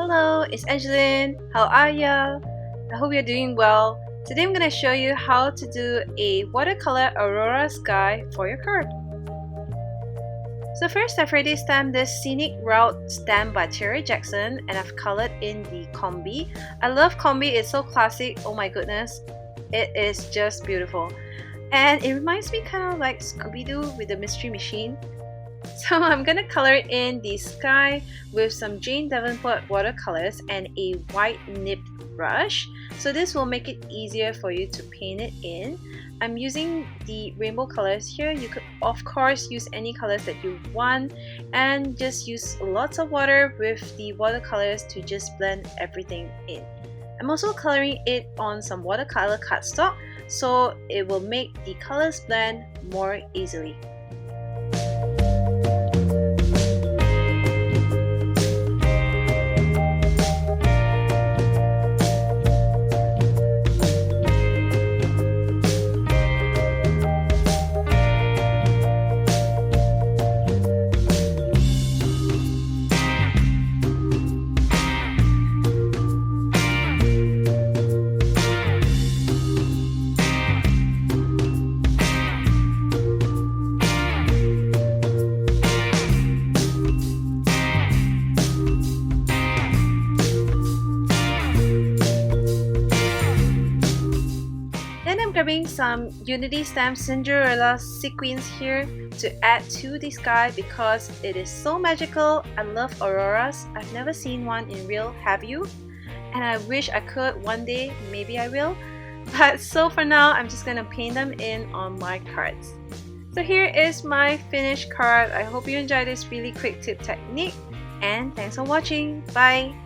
Hello, it's Angeline. How are ya? I hope you're doing well. Today I'm going to show you how to do a watercolor aurora sky for your card. So first, I've already stamped this Scenic route stamp by Tierra and I've colored in the combi. I love combi, it's so classic, oh my goodness. It is just beautiful. And it reminds me kind of like Scooby-Doo with the Mystery Machine. So I'm gonna color in the sky with some Davenport watercolors and a white nipped brush. So this will make it easier for you to paint it in. I'm using the rainbow colors here. You could of course use any colors that you want and just use lots of water with the watercolors to just blend everything in. I'm also coloring it on some watercolor cardstock so it will make the colors blend more easily. Then I'm grabbing some Unity Stamp Cinderella sequins here to add to the sky because it is so magical. I love auroras. I've never seen one in real, have you? And I wish I could one day, maybe I will. But so for now, I'm just gonna paint them in on my cards. So here is my finished card. I hope you enjoyed this really quick tip technique and thanks for watching. Bye!